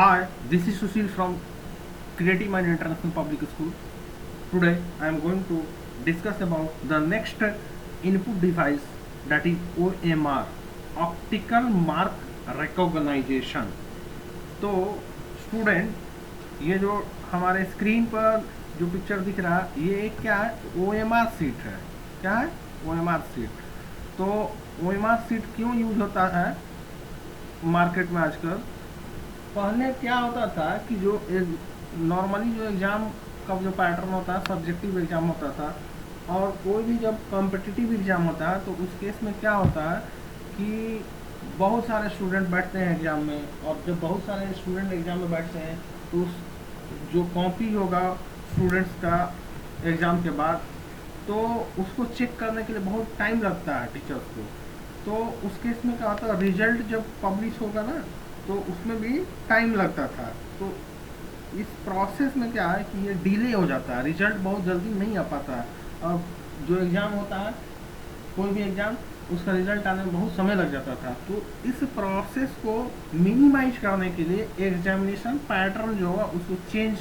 Hi, this is Sushil from Creative Mind International Public School. Today I am going to discuss about the next input device, that is OMR, Optical Mark Recognition. तो student, ये जो हमारे screen पर जो picture दिख रहा है ये क्या है? OMR सीट है। क्या है? OMR seat. तो OMR सीट क्यों यूज होता है मार्केट में आजकल? पहले क्या होता था कि जो नॉर्मली जो एग्ज़ाम का जो पैटर्न होता है, सब्जेक्टिव एग्ज़ाम होता था, और कोई भी जब कॉम्पिटिटिव एग्ज़ाम होता है तो उस केस में क्या होता है कि बहुत सारे स्टूडेंट बैठते हैं एग्ज़ाम में, और जब बहुत सारे स्टूडेंट एग्ज़ाम में बैठते हैं तो उस जो कॉपी होगा स्टूडेंट्स का एग्ज़ाम के बाद, तो उसको चेक करने के लिए बहुत टाइम लगता है टीचर्स को। तो उस केस में क्या होता है, रिजल्ट जब पब्लिश होगा ना तो उसमें भी टाइम लगता था। तो इस प्रोसेस में क्या है कि ये डिले हो जाता है, रिजल्ट बहुत जल्दी नहीं आ पाता है, और जो एग्ज़ाम होता है कोई भी एग्ज़ाम, उसका रिजल्ट आने में बहुत समय लग जाता था। तो इस प्रोसेस को मिनिमाइज करने के लिए एग्जामिनेशन पैटर्न जो होगा उसको चेंज,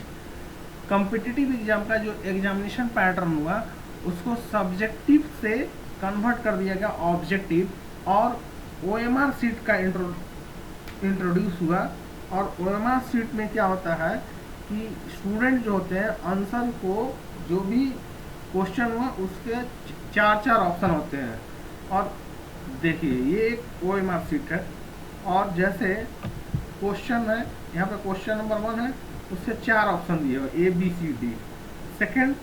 कॉम्पिटिटिव एग्ज़ाम का जो एग्जामिनेशन पैटर्न हुआ उसको सब्जेक्टिव से कन्वर्ट कर दिया गया ऑब्जेक्टिव, और OMR सीट का इंट्रोड्यूस हुआ। और OMR सीट में क्या होता है कि स्टूडेंट जो होते हैं आंसर को, जो भी क्वेश्चन हुआ उसके चार चार ऑप्शन होते हैं। और देखिए ये एक OMR सीट है, और जैसे क्वेश्चन है, यहाँ पे क्वेश्चन नंबर 1 है, उससे 4 ऑप्शन दिए हुए ABCD, second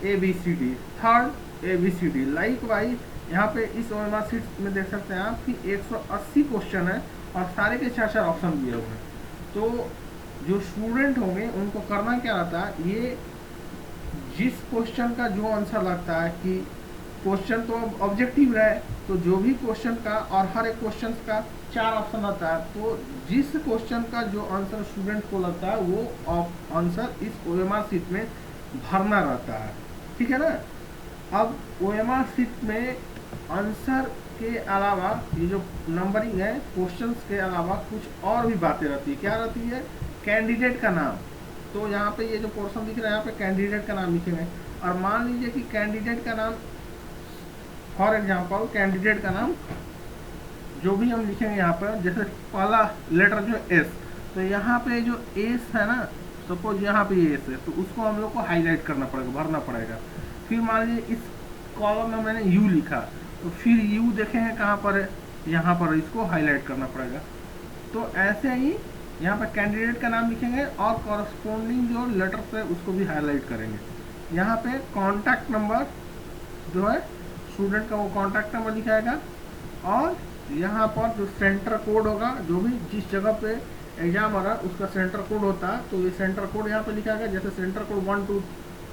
ABCD, third ABCD। Like wise यहाँ पे इस OMR सीट में देख सकते हैं आप कि 180 क्वेश्चन है और सारे के 4 ऑप्शन दिए हुए हैं। तो जो स्टूडेंट होंगे उनको करना क्या रहता है, ये जिस क्वेश्चन का जो आंसर लगता है कि क्वेश्चन तो ऑब्जेक्टिव रहे, तो जो भी क्वेश्चन का, और हर एक क्वेश्चन का 4 ऑप्शन आता है, तो जिस क्वेश्चन का जो आंसर स्टूडेंट को लगता है वो आंसर इस OMR सीट में भरना रहता है। ठीक है ना? अब OMR सीट में आंसर के अलावा ये जो नंबरिंग है क्वेश्चंस के अलावा कुछ और भी बातें रहती है। क्या रहती है? कैंडिडेट का नाम। तो यहाँ पे ये जो पोर्शन दिख रहा है यहाँ पे कैंडिडेट का नाम लिखे हुए हैं, और मान लीजिए कि कैंडिडेट का नाम, फॉर एग्जांपल कैंडिडेट का नाम जो भी हम लिखेंगे यहाँ पर, जैसे पहला लेटर जो S, तो यहाँ पे जो S है ना, सपोज यहाँ पे S है, तो उसको हम लोग को हाईलाइट करना पड़ेगा, भरना पड़ेगा। फिर मान लीजिए इस कॉलम में मैंने U लिखा, तो फिर U देखेंगे कहाँ पर है, यहाँ पर, इसको हाईलाइट करना पड़ेगा। तो ऐसे ही यहाँ पर कैंडिडेट का नाम लिखेंगे और कॉरस्पॉन्डिंग जो लेटर है उसको भी हाईलाइट करेंगे। यहाँ पे कॉन्टैक्ट नंबर जो है स्टूडेंट का, वो कॉन्टैक्ट नंबर लिखाएगा, और यहाँ पर जो सेंटर कोड होगा, जो भी जिस जगह पे एग्जाम हो रहा है उसका सेंटर कोड होता है, तो ये सेंटर कोड यहाँ पे लिखाएगा। जैसे सेंटर कोड 1 2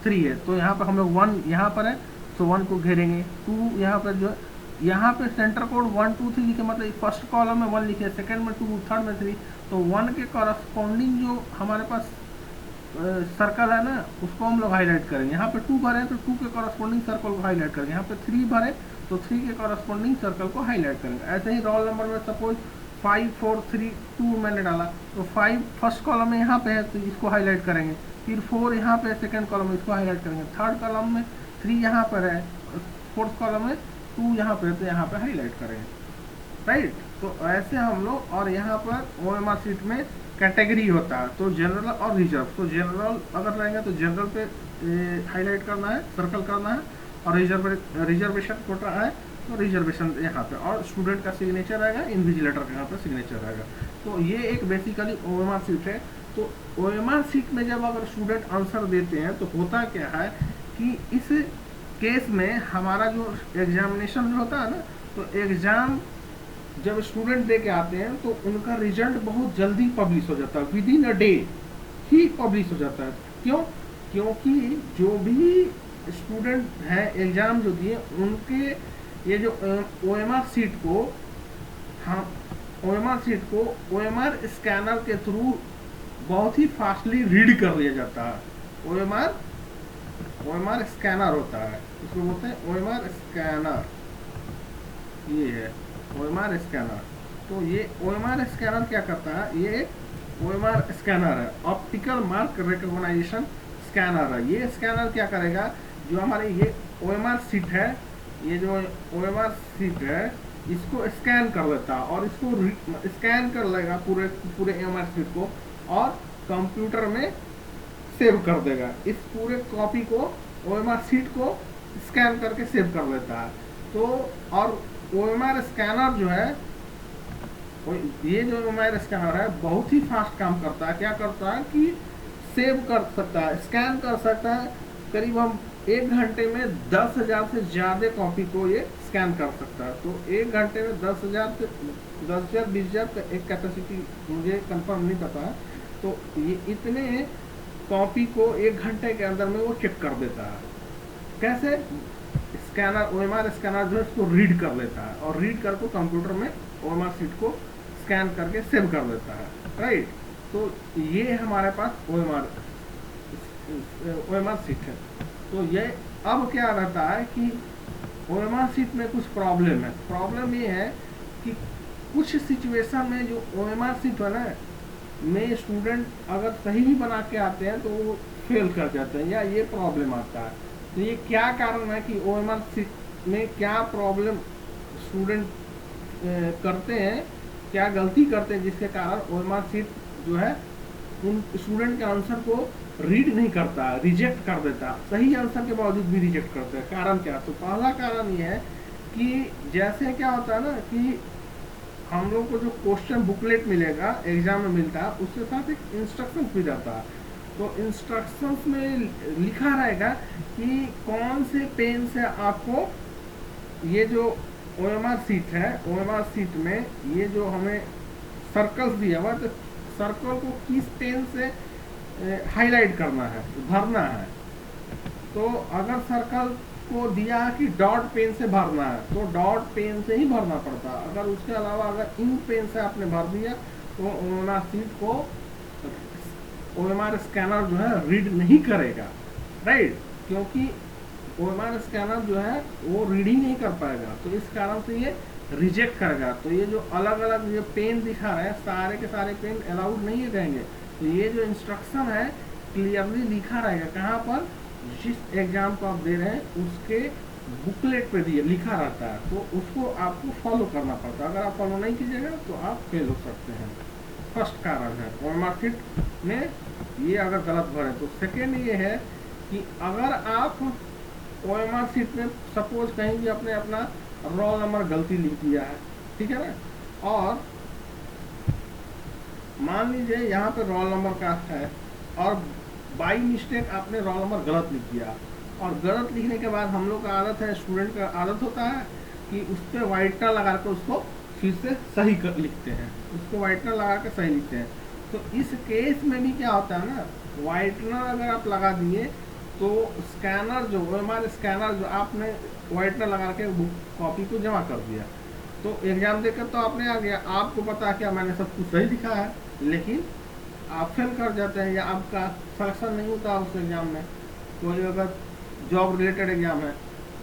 3 है, तो यहाँ पर हम लोग 1 यहाँ पर है तो 1 को घेरेंगे, 2 यहाँ पर जो, यहाँ पे सेंटर कोड 1 2 3 लिखे, मतलब फर्स्ट कॉलम में 1 लिखे, सेकंड में 2, थर्ड में 3, तो 1 के कॉरस्पॉन्डिंग जो हमारे पास सर्कल है ना उसको हम लोग हाईलाइट करेंगे। यहाँ पे 2 भरे तो 2 के कॉरस्पॉन्डिंग सर्कल को हाईलाइट करेंगे, यहाँ पे 3 भरे तो 3 के कॉरस्पॉन्डिंग सर्कल को हाईलाइट करेंगे। ऐसे ही रोल नंबर में सपोज 5 4 3 2 मैंने डाला, तो 5 फर्स्ट कॉलम में यहाँ पे है तो इसको हाईलाइट करेंगे, फिर 4 यहाँ पे सेकंड कॉलम में इसको हाईलाइट करेंगे, थर्ड कॉलम में 3 यहाँ पर है, फोर्थ कॉलम में 2 यहाँ पे है तो यहाँ पे हाईलाइट करेंगे, राइट। तो ऐसे हम लोग, और यहाँ पर OMR सीट में कैटेगरी होता है, तो जनरल और रिजर्व। तो जनरल अगर रहेंगे तो जनरल पे हाईलाइट करना है, सर्कल करना है, और रिजर्वेशन कोटा है तो रिजर्वेशन यहाँ पे, और स्टूडेंट का सिग्नेचर रहेगा, इन्विजिलेटर का यहाँ पे सिग्नेचर रहेगा। तो ये एक बेसिकली OMR सीट है। तो OMR सीट में जब अगर स्टूडेंट आंसर देते हैं तो होता क्या है कि इस केस में हमारा जो एग्जामिनेशन होता है ना, तो एग्जाम जब स्टूडेंट दे के आते हैं तो उनका रिजल्ट बहुत जल्दी पब्लिश हो जाता है, with in a day he publish हो जाता है। क्यों? क्योंकि जो भी स्टूडेंट हैं एग्ज़ाम जो दिए उनके ये जो OMR सीट को, हम OMR स्कैनर के थ्रू बहुत ही फास्टली रीड कर लिया जाता है। OMR स्कैनर होता है, उसको बोलते हैं OMR स्कैनर, ये है OMR स्कैनर। तो ये OMR स्कैनर क्या करता है, ये OMR स्कैनर है, ऑप्टिकल मार्क रिकॉग्नाइजेशन स्कैनर है। ये स्कैनर क्या करेगा, जो हमारी ये OMR सीट है, ये जो OMR सीट है इसको स्कैन कर लेता है और इसको स्कैन कर लेगा पूरे पूरे OMR सीट को और कंप्यूटर में सेव कर देगा। इस पूरे कॉपी को OMR सीट को स्कैन करके सेव कर लेता है। तो और OMR स्कैनर जो है, ये जो OMR स्कैनर है बहुत ही फास्ट काम करता है। क्या करता है कि सेव कर सकता है, स्कैन कर सकता है। करीब हम 1 घंटे में 10,000 से ज़्यादा कॉपी को ये स्कैन कर सकता है। तो 1 घंटे में 10,000 से 10,000 20,000 का एक कैपेसिटी, मुझे कंफर्म नहीं पता है। तो ये इतने कॉपी को 1 घंटे के अंदर में वो चेक कर देता है। कैसे? स्कैनर, OMR स्कैनर जो है इसको रीड कर लेता है और रीड करके कंप्यूटर में OMR सीट को स्कैन करके सेव कर लेता है, राइट। तो ये हमारे पास OMR सीट है। तो ये अब क्या रहता है कि OMR सीट में कुछ प्रॉब्लम है। प्रॉब्लम ये है कि कुछ सिचुएशन में जो OMR सीट है ना में स्टूडेंट अगर सही भी बना के आते हैं तो वो फेल कर जाते हैं, या ये प्रॉब्लम आता है। तो ये क्या कारण है कि OMR सीट में क्या प्रॉब्लम स्टूडेंट करते हैं, क्या गलती करते हैं जिसके कारण OMR सीट जो है उन स्टूडेंट के आंसर को रीड नहीं करता, रिजेक्ट कर देता, सही आंसर के बावजूद भी रिजेक्ट करता है। कारण क्या? तो पहला कारण ये है कि जैसे क्या होता है ना कि हम लोग को जो क्वेश्चन बुकलेट मिलेगा एग्जाम में मिलता है, उसके साथ एक इंस्ट्रक्शंस भी रहता है। तो इंस्ट्रक्शंस में लिखा रहेगा कि कौन से पेन से आपको ये जो OMR सीट है, OMR सीट में ये जो हमें सर्कल्स दिया हुआ है, तो सर्कल को किस पेन से हाईलाइट करना है, भरना है। तो अगर सर्कल को दिया है कि डॉट पेन से भरना है तो डॉट पेन से ही भरना पड़ता है। अगर उसके अलावा अगर इंक पेन से आपने भर दिया तो OMR सीट को OMR स्कैनर जो है रीड नहीं करेगा, राइट, क्योंकि OMR स्कैनर जो है वो रीड ही नहीं कर पाएगा। तो इस कारण से ये रिजेक्ट करेगा। तो ये जो अलग अलग जो पेन दिखा रहे हैं सारे के सारे पेन अलाउड नहीं रहेंगे। तो ये जो इंस्ट्रक्शन है क्लियरली लिखा रहेगा, कहाँ पर? जिस एग्जाम को आप दे रहे हैं उसके बुकलेट पे दिए लिखा रहता है, तो उसको आपको फॉलो करना पड़ता है। अगर आप फॉलो नहीं कीजिएगा तो आप फेल हो सकते हैं। फर्स्ट कारण है OMR सीट में ये अगर गलत भरे। तो सेकेंड ये है कि अगर आप OMR सीट में सपोज कहीं भी आपने अपना रोल नंबर गलती लिख दिया है, ठीक है ना, और मान लीजिए यहाँ पे रोल नंबर का है और बाई मिस्टेक आपने रोल नंबर गलत लिख दिया, और गलत लिखने के बाद हम लोग का आदत है, स्टूडेंट का आदत होता है कि उस पर वाइटनर लगा कर उसको फिर से सही कर लिखते हैं, उसको वाइटनर लगा कर सही लिखते हैं। तो इस केस में भी क्या होता है ना, वाइटनर अगर आप लगा दिए तो स्कैनर जो OMR स्कैनर जो आपने वाइटनर लगा के बुक कॉपी को जमा कर दिया, तो एग्जाम देकर तो आपने आ गया, आपको पता क्या मैंने सब कुछ सही लिखा है, लेकिन आप फेल कर जाते हैं या आपका सिलेक्शन नहीं होता उस एग्जाम में। कोई अगर जॉब रिलेटेड एग्जाम है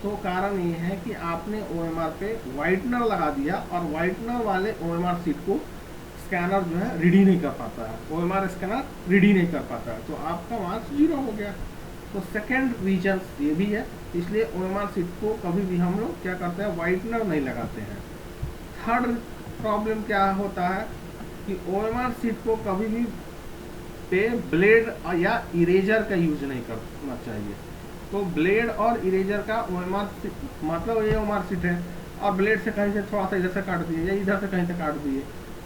तो कारण ये है कि आपने OMR पे वाइटनर लगा दिया और वाइटनर वाले OMR सीट को स्कैनर जो है रीड ही नहीं कर पाता है, OMR स्कैनर रीड ही नहीं कर पाता है, तो आपका मार्क्स 0 हो गया। तो सेकेंड रीजन ये भी है, इसलिए OMR सीट को कभी भी हम लोग क्या करते हैं, वाइटनर नहीं लगाते हैं। थर्ड प्रॉब्लम क्या होता है कि OMR सीट को कभी भी पे ब्लेड या इरेजर का यूज नहीं करना चाहिए। तो ब्लेड और इरेजर का OMR मतलब ये OMR सीट है और ब्लेड से कहीं से थोड़ा सा इधर से काट दिए या इधर से कहीं से काट दिए,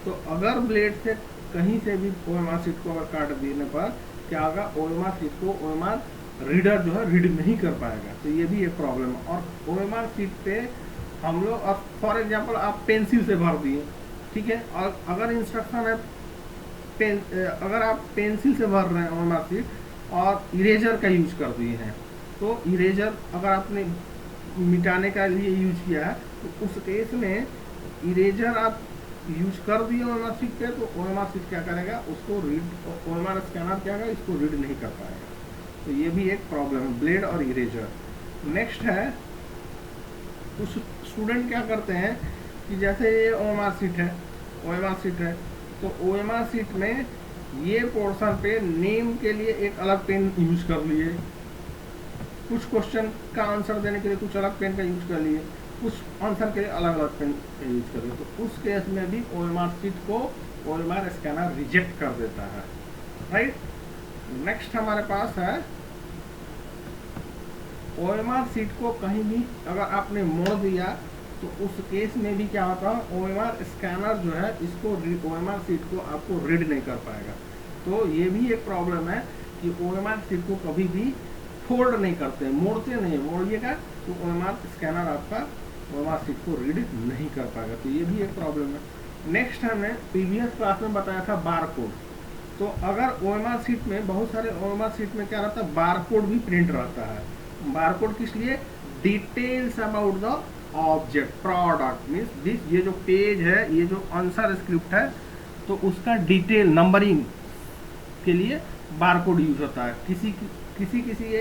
तो अगर ब्लेड से कहीं से भी OMR सीट को अगर काट देने पर क्या होगा, OMR सीट को OMR रीडर जो है रीड नहीं कर पाएगा। तो ये भी एक प्रॉब्लम है। और OMR सीट पे हम लोग, और फॉर एग्जांपल आप पेंसिल से भर दिए, ठीक है, और अगर इंस्ट्रक्शन है अगर आप पेंसिल से भर रहे हैं OMR सीट और इरेजर का यूज कर दिए हैं, तो इरेजर अगर आपने मिटाने का लिए यूज किया है तो उस केस में इरेजर आप यूज कर दिए OMR सीट पे, तो OMR सीट क्या करेगा, उसको रीड, OMR स्कैनर क्या होगा, इसको रीड नहीं कर पाएगा। तो ये भी एक प्रॉब्लम है, ब्लेड और इरेजर। नेक्स्ट है, कुछ स्टूडेंट क्या करते हैं कि जैसे ये OMR सीट है, तो OMR सीट में ये पोर्शन पे नेम के लिए एक अलग पेन यूज कर लिए, कुछ क्वेश्चन का आंसर देने के लिए कुछ अलग पेन का यूज कर लिए, कुछ आंसर के लिए अलग अलग पेन का यूज कर लिए। तो उस केस में भी OMR शीट को OMR स्कैनर रिजेक्ट कर देता है, राइट। नेक्स्ट हमारे पास है OMR शीट को कहीं भी अगर आपने मोड़ दिया तो उस केस में भी क्या होता है, OMR स्कैनर जो है इसको OMR शीट को आपको रीड नहीं कर पाएगा। तो ये भी एक प्रॉब्लम है कि OMR शीट को कभी भी फोल्ड नहीं करते, मोड़ते नहीं, मोड़िएगा तो OMR स्कैनर आपका OMR शीट को रीड नहीं कर पाएगा। तो ये भी एक प्रॉब्लम है। नेक्स्ट हमने प्रीवियस क्लास में बताया था बारकोड। तो अगर OMR शीट में बहुत सारे OMR शीट में क्या रहता है, बारकोड भी प्रिंट रहता है। बारकोड किस लिए, details about the object product means this, ये जो पेज है, ये जो आंसर स्क्रिप्ट है, तो उसका डिटेल नंबरिंग के लिए बारकोड यूज होता है। किसी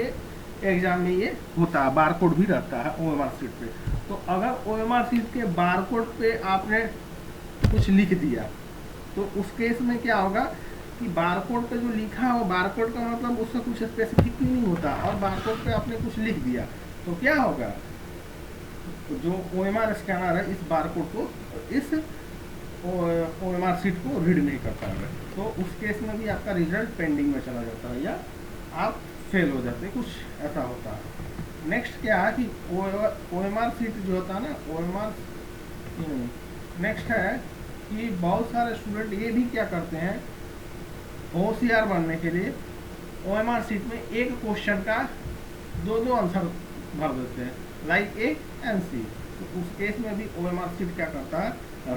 एग्जाम में ये होता है, बारकोड भी रहता है OMR शीट पे। तो अगर OMR शीट के बारकोड पे आपने कुछ लिख दिया तो उस केस में क्या होगा कि बारकोड पे जो लिखा हो, बारकोड का मतलब उसका कुछ स्पेसिफिक नहीं होता, और बारकोड पे आपने कुछ लिख दिया तो क्या होगा, तो जो OMR स्कैनर है इस बारकोड को, इस OMR शीट को रीड नहीं कर पाएगा। तो उस केस में भी आपका रिजल्ट पेंडिंग में चला जाता है या आप फेल हो जाते हैं, कुछ ऐसा होता है। नेक्स्ट क्या है कि OMR शीट जो होता है ना, OMR नेक्स्ट है कि बहुत सारे स्टूडेंट ये भी क्या करते हैं, होशियार बनने के लिए OMR शीट में एक क्वेश्चन का दो आंसर भर देते हैं, लाइक ए एंड सी। तो उस केस में भी OMR शीट क्या करता है,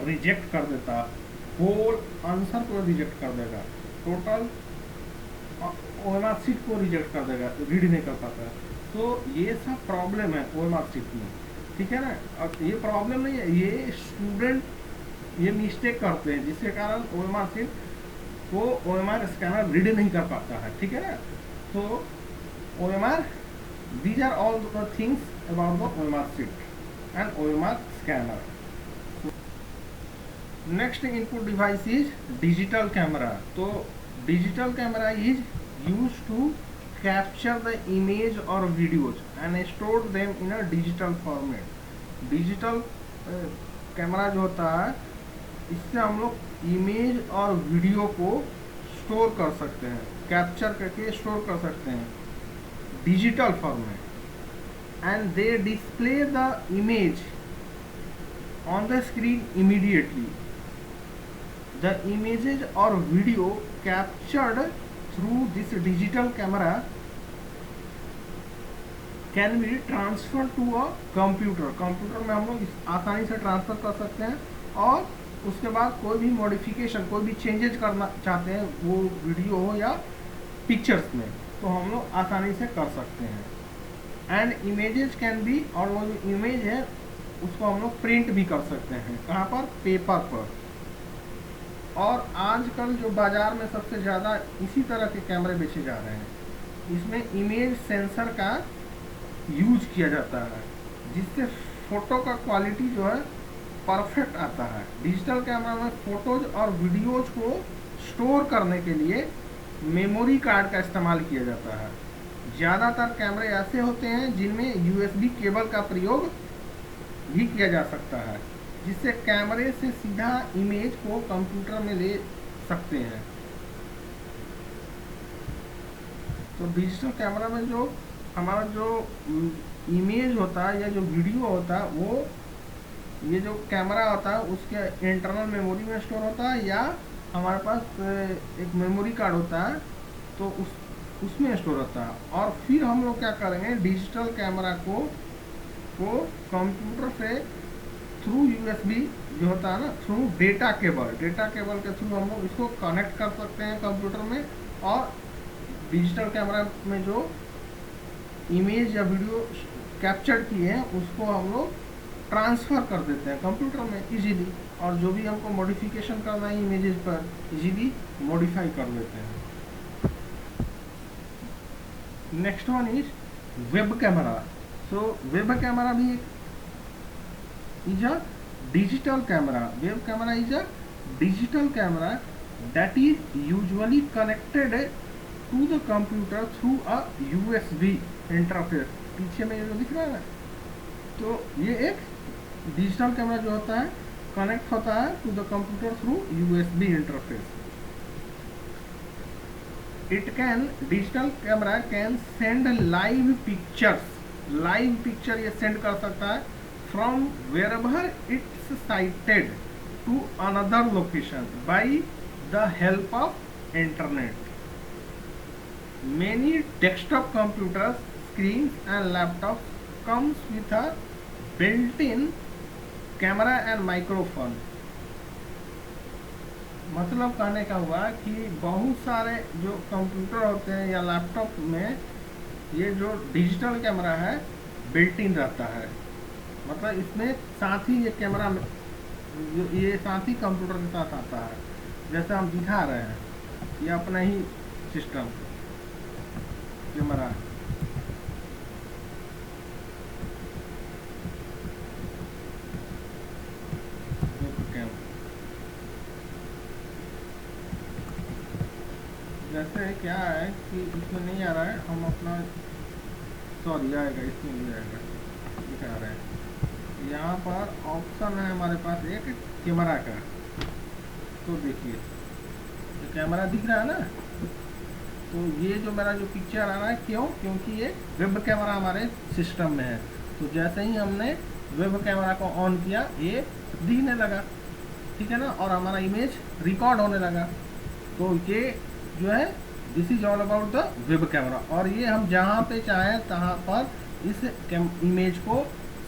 रिजेक्ट कर देता है, होल आंसर को रिजेक्ट कर देगा, टोटल OMR शीट को रिजेक्ट कर देगा, रीड नहीं कर पाता है। तो ये सब प्रॉब्लम है OMR शीट में, ठीक है ना। और ये प्रॉब्लम नहीं है, ये स्टूडेंट ये मिस्टेक करते हैं जिसके कारण OMR शीट को OMR स्कैनर रीड नहीं कर पाता है, ठीक है ना। तो OMR, these are all the things about the OMR sheet and OMR scanner. Next input device is digital camera. तो digital camera is used to capture the image or videos and store them in a digital format. Digital camera जो होता है इससे हम लोग image और video को store कर सकते हैं, कैप्चर करके स्टोर कर सकते हैं digital format, and they display the image on the screen immediately. The images और video captured through this digital camera can be transfer to a computer. Computer में हम लोग आसानी से ट्रांसफर कर सकते हैं, और उसके बाद कोई भी मॉडिफिकेशन, कोई भी चेंजेज करना चाहते हैं वो वीडियो हो या पिक्चर्स में, तो हम लोग आसानी से कर सकते हैं। एंड इमेजेस कैन बी, और वो जो इमेज है उसको हम लोग प्रिंट भी कर सकते हैं, कहाँ पर, पेपर पर। और आजकल जो बाज़ार में सबसे ज़्यादा इसी तरह के कैमरे बेचे जा रहे हैं, इसमें इमेज सेंसर का यूज किया जाता है, जिससे फ़ोटो का क्वालिटी जो है परफेक्ट आता है। डिजिटल कैमरा में फ़ोटोज और वीडियोज़ को स्टोर करने के लिए मेमोरी कार्ड का इस्तेमाल किया जाता है। ज़्यादातर कैमरे ऐसे होते हैं जिनमें USB केबल का प्रयोग भी किया जा सकता है, जिससे कैमरे से सीधा इमेज को कंप्यूटर में ले सकते हैं। तो डिजिटल कैमरा में जो हमारा जो इमेज होता है या जो वीडियो होता है, वो ये जो कैमरा होता है उसके इंटरनल मेमोरी में स्टोर होता है, या हमारे पास एक मेमोरी कार्ड होता है तो उसमें स्टोर होता है। और फिर हम लोग क्या करेंगे, डिजिटल कैमरा को कंप्यूटर से थ्रू USB जो होता है ना, थ्रू डेटा केबल के थ्रू हम लोग इसको कनेक्ट कर सकते हैं कंप्यूटर में, और डिजिटल कैमरा में जो इमेज या वीडियो कैप्चर किए हैं उसको हम लोग ट्रांसफ़र कर देते हैं कंप्यूटर में इजीली, और जो भी हमको मॉडिफिकेशन करना है इमेजेस पर इजीली मॉडिफाई कर लेते हैं। Next one is web camera. So web camera भी is a digital camera. Web camera is a digital camera that is usually connected to the computer through a USB interface। पीछे में ये जो दिख रहा है ना, तो ये एक डिजिटल कैमरा जो होता है कनेक्ट होता है to the computer through USB interface. It can, digital camera can send live pictures, live picture ये सेंड कर सकता है from wherever it's sited to another location by the help of internet. Many desktop computers, screens and laptops comes with a built-in camera and microphone। मतलब कहने का हुआ कि बहुत सारे जो कंप्यूटर होते हैं या लैपटॉप में ये जो डिजिटल कैमरा है बिल्ट इन रहता है। मतलब इसमें साथ ही ये कैमरा ये साथ ही कंप्यूटर के साथ आता है, जैसे हम दिखा रहे हैं ये अपना ही सिस्टम कैमरा। जैसे क्या है कि इसमें नहीं आ रहा है, हम अपना सॉरी आएगा, इसमें नहीं आएगा, दिखा रहे हैं। यहाँ पर ऑप्शन है हमारे पास एक कैमरा का, तो देखिए ये कैमरा दिख रहा है ना, तो ये जो मेरा जो पिक्चर आ रहा है क्यों, क्योंकि ये वेब कैमरा हमारे सिस्टम में है। तो जैसे ही हमने वेब कैमरा को ऑन किया ये दिखने लगा, ठीक है ना, और हमारा इमेज रिकॉर्ड होने लगा। तो ये जो है this is all about the web camera, और ये हम जहाँ पे चाहें तहाँ पर इस इमेज को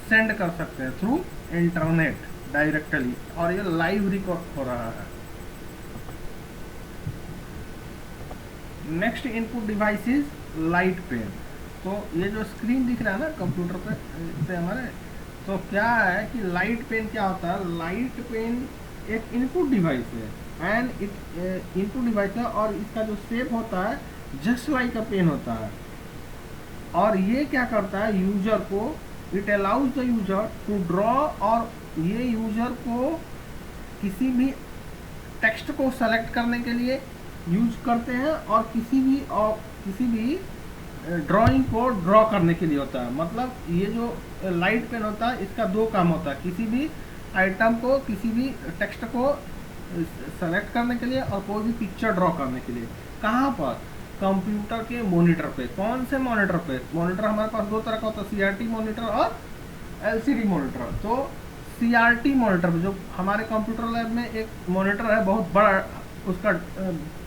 सेंड कर सकते हैं थ्रू इंटरनेट डायरेक्टली, और ये लाइव रिकॉर्ड हो रहा है। Next input device is light pen. तो ये जो स्क्रीन दिख रहा है ना कंप्यूटर पे हमारे, तो क्या है कि लाइट पेन क्या होता है, लाइट पेन एक इनपुट डिवाइस है एंड इट इनपुट डिवाइस है, और इसका जो शेप होता है जस्ट लाइक अ पेन होता है। और ये क्या करता है यूजर को, it allows the user to draw, और ये यूजर को किसी भी टेक्स्ट को सेलेक्ट करने के लिए यूज करते हैं, और किसी भी ड्राइंग को ड्रॉ करने के लिए होता है। मतलब ये जो लाइट पेन होता है इसका दो काम होता है, किसी भी आइटम को, किसी भी टेक्स्ट को सेलेक्ट करने के लिए और कोई भी पिक्चर ड्रॉ करने के लिए। कहाँ पर, कंप्यूटर के मॉनिटर पे। कौन से मॉनिटर पे, मॉनिटर हमारे पास दो तरह का होता है, CRT मॉनिटर और LCD मॉनिटर। तो CRT मॉनिटर जो हमारे कंप्यूटर लैब में एक मॉनिटर है बहुत बड़ा, उसका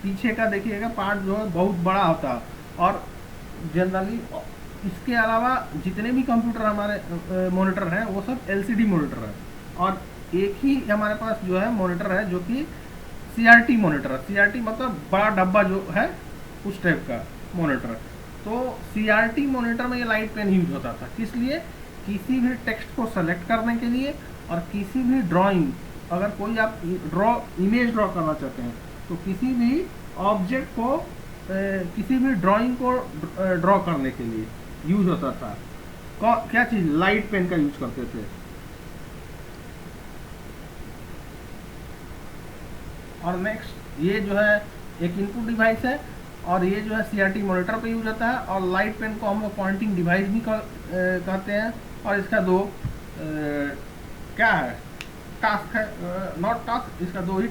पीछे का देखिएगा पार्ट जो है बहुत बड़ा होता है, और जनरली इसके अलावा जितने भी कंप्यूटर हमारे मॉनिटर हैं वो सब LCD मॉनिटर है, और एक ही हमारे पास जो है मॉनिटर है जो कि CRT मॉनिटर है। CRT मतलब बड़ा डब्बा जो है उस टाइप का मॉनिटर। तो CRT मॉनिटर में ये लाइट पेन यूज होता था, किस लिए, किसी भी टेक्स्ट को सेलेक्ट करने के लिए, और किसी भी ड्राइंग, अगर कोई आप इमेज ड्रॉ करना चाहते हैं तो किसी भी ऑब्जेक्ट को किसी भी ड्राइंग को ड्रॉ करने के लिए यूज होता था। क्या चीज, लाइट पेन का यूज करते थे। और नेक्स्ट ये जो है एक इनपुट डिवाइस है, और ये जो है CRT मॉनिटर पे यूज होता है, और लाइट पेन को हम लोग पॉइंटिंग डिवाइस भी कहते हैं। और इसका दो क्या है, टास्क है, नॉट टास्क, इसका दो ही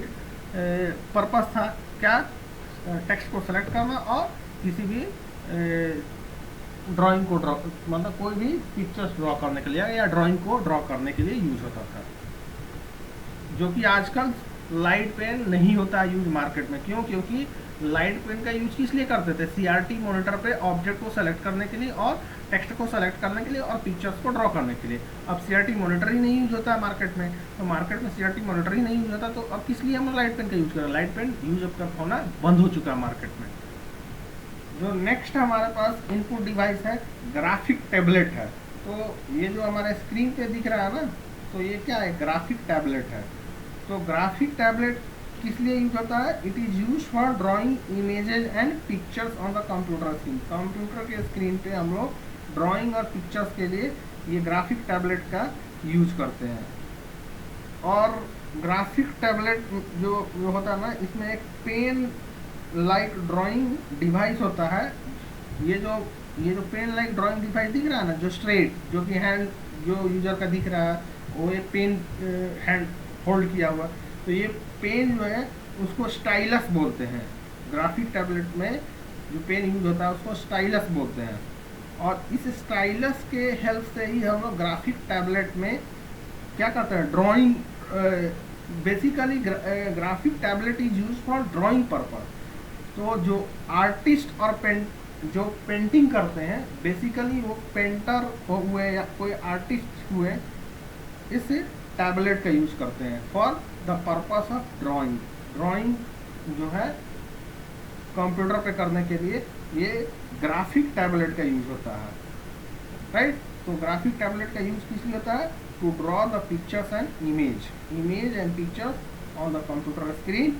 पर्पस था, क्या, टेक्स्ट को सेलेक्ट करना और किसी भी ड्राइंग को ड्रॉ, मतलब कोई भी पिक्चर्स ड्रॉ करने के लिए या ड्राइंग को ड्रॉ करने के लिए यूज होता था। जो कि आजकल लाइट पेन नहीं होता यूज मार्केट में। क्यों, क्योंकि लाइट पेन का यूज किस लिए करते थे, CRT मॉनिटर पे ऑब्जेक्ट को सेलेक्ट करने के लिए और टेक्स्ट को सेलेक्ट करने के लिए और पिक्चर्स को ड्रॉ करने के लिए। अब CRT मॉनिटर ही नहीं यूज होता है मार्केट में, तो मार्केट में CRT मॉनिटर ही नहीं यूज होता, तो अब किस लिए हम लाइट पेन का यूज करें। लाइट पेन यूज अब तक होना बंद हो चुका है मार्केट में। जो नेक्स्ट हमारे पास इनपुट डिवाइस है ग्राफिक टैबलेट है। तो ये जो हमारे स्क्रीन पे दिख रहा है ना, तो ये क्या है, ग्राफिक टैबलेट है। तो ग्राफिक टैबलेट किस लिए यूज होता है, it is use for drawing images and pictures on the computer screen. Computer के स्क्रीन पे हम लोग ड्राइंग और पिक्चर्स के लिए ये ग्राफिक टैबलेट का यूज करते हैं। और ग्राफिक टैबलेट जो होता है ना, इसमें एक पेन लाइक ड्राइंग डिवाइस होता है। ये जो पेन लाइक ड्राइंग डिवाइस दिख रहा है ना, जो स्ट्रेट, जो कि हैंड जो यूजर का दिख रहा है, वो एक पेन हैंड होल्ड किया हुआ, तो ये पेन जो है उसको स्टाइलस बोलते हैं। ग्राफिक टैबलेट में जो पेन यूज होता है उसको स्टाइलस बोलते हैं। और इस स्टाइलस के हेल्प से ही हम लोग ग्राफिक टैबलेट में क्या करते हैं, drawing. Basically graphic tablet is use for drawing purpose. तो जो आर्टिस्ट और जो पेंटिंग करते हैं, बेसिकली वो पेंटर हुए या कोई आर्टिस्ट हुए, इस टैबलेट का यूज करते हैं for the purpose of drawing. Drawing जो है कंप्यूटर पे करने के लिए ये ग्राफिक टैबलेट का यूज होता है, राइट। तो ग्राफिक टैबलेट का यूज किस लिए होता है? To draw the pictures and image and pictures on the computer screen.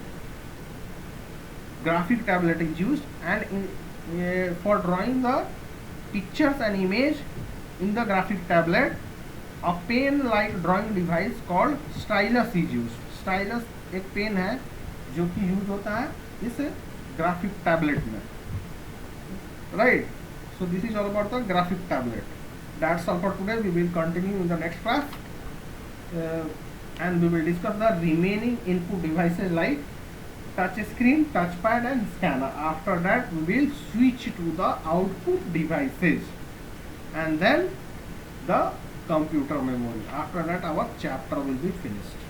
Graphic tablet is used, and for drawing the pictures and image in the graphic tablet, a pen like drawing device called stylus is used. Stylus एक pen है जो कि use होता है इस graphic tablet में, right? So this is all about the graphic tablet. That's all for today. We will continue in the next class, and we will discuss the remaining input devices like touch screen, touchpad and scanner. After that we will switch to the output devices and then the computer memory. After that our chapter will be finished.